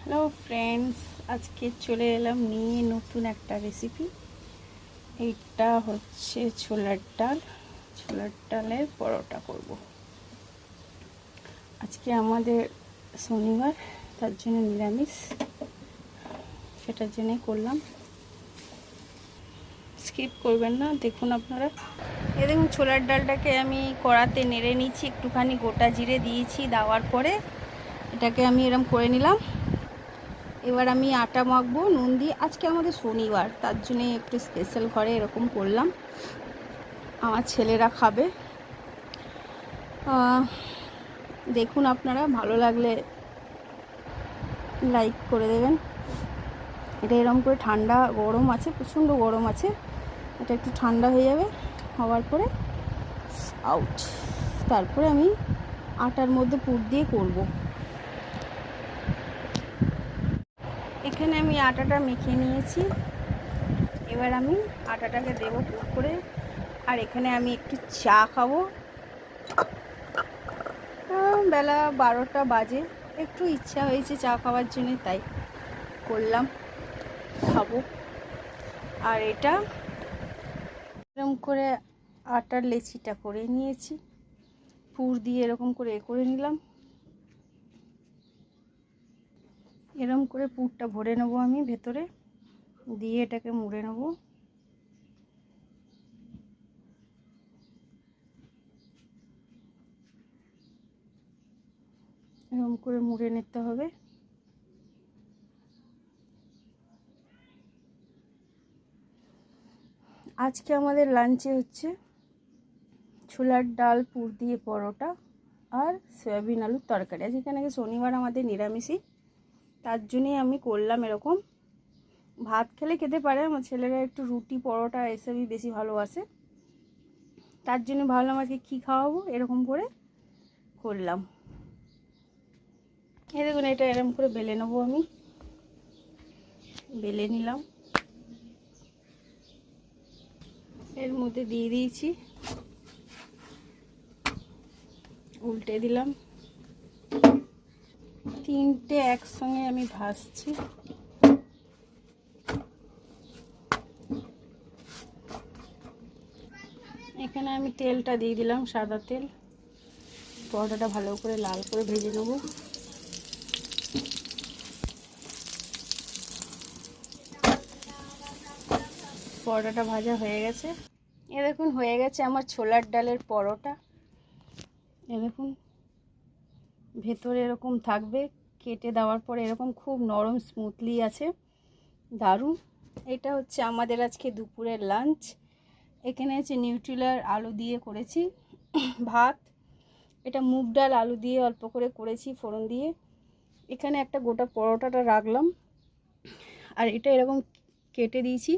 Hello friends, আজকে চলে এলাম নিয়ে নতুন একটা রেসিপি। এইটা হচ্ছে ছোলার ডালের পরোটা করব। আজকে আমাদের শনিবার, তার জন্য নিরামিষ, সেটার জন্যই করলাম। স্কিপ করবেন না, দেখুন আপনারা। এই দেখুন, ছোলার ডালটাকে আমি কড়াতে নেড়ে নিচ্ছি, একটুখানি গোটা জিরে দিয়েছি, দেওয়ার পরে এটাকে আমি এরম করে নিলাম। এবার আমি আটা মাখবো নুন দিয়ে। আজকে আমাদের শনিবার, তার জন্যে একটু স্পেশাল ঘরে এরকম করলাম। আমার ছেলেরা খাবে। দেখুন আপনারা, ভালো লাগলে লাইক করে দেবেন। এটা এরকম করে ঠান্ডা, গরম আছে, প্রচণ্ড গরম আছে। এটা একটু ঠান্ডা হয়ে যাবে, হওয়ার পরে আউট। তারপরে আমি আটার মধ্যে পুর দিয়ে করব। এখানে আমি আটাটা মেখে নিয়েছি। এবার আমি আটাটাকে দেবো পুর করে। আর এখানে আমি একটু চা খাবো। বেলা 12টা বাজে, একটু ইচ্ছা হয়েছে চা খাওয়ার জন্য, তাই করলাম, খাবো। আর এটা এরকম করে আটার লেচিটা করে নিয়েছি, পুর দিয়ে এরকম করে করে নিলাম। এরকম করে পুরটা ভরে নেবো আমি ভেতরে, দিয়ে এটাকে মুড়ে নেবো। এরকম করে মুড়ে নিতে হবে। আজকে আমাদের লাঞ্চে হচ্ছে ছোলার ডাল, পুর দিয়ে পরোটা আর সয়াবিন আলুর তরকারি। আজকে নাকি শনিবার, আমাদের নিরামিষই, তার জন্যই আমি করলাম এরকম। ভাত খেলে খেতে পারে, আমার ছেলেরা একটু রুটি পরোটা এসবই বেশি ভালোবাসে, তার জন্য ভাবলাম আজকে কী খাওয়াবো, এরকম করে করলাম। এই দেখুন, এটা এরকম করে বেলে নেবো আমি। বেলে নিলাম, এর মধ্যে দিয়ে দিয়েছি, উল্টে দিলাম। তিনটে একসঙ্গে আমি ভাজছি। এখানে আমি তেলটা দিয়ে দিলাম, সাদা তেল। পরোটাটা ভালো করে লাল করে ভেজে নেব। পরোটাটা ভাজা হয়ে গেছে। এ দেখুন, হয়ে গেছে আমার ছোলার ডালের পরোটা। এ দেখুন, ভেতরে এরকম থাকবে, কেটে দেওয়ার পরে এরকম খুব নরম স্মুথলি আছে, দারুণ। এটা হচ্ছে আমাদের আজকে দুপুরের লাঞ্চ। এখানে আছে নিউট্রিলার আলু দিয়ে করেছি ভাত। এটা মুগ ডাল আলু দিয়ে অল্প করে করেছি ফোড়ন দিয়ে। এখানে একটা গোটা পরোটাটা রাখলাম। আর এটা এরকম কেটে দিয়েছি,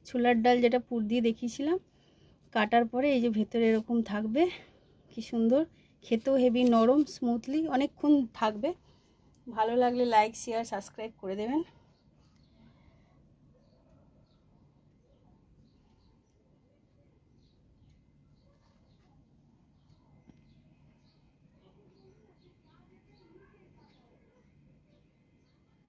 ছোলার ডাল যেটা পুর দিয়ে দেখিয়েছিলাম, কাটার পরে এই যে ভেতরে এরকম থাকবে, কি সুন্দর খেতেও, হেভি নরম স্মুথলি, অনেকক্ষণ থাকবে। ভালো লাগলে লাইক, শেয়ার, সাবস্ক্রাইব করে দেবেন।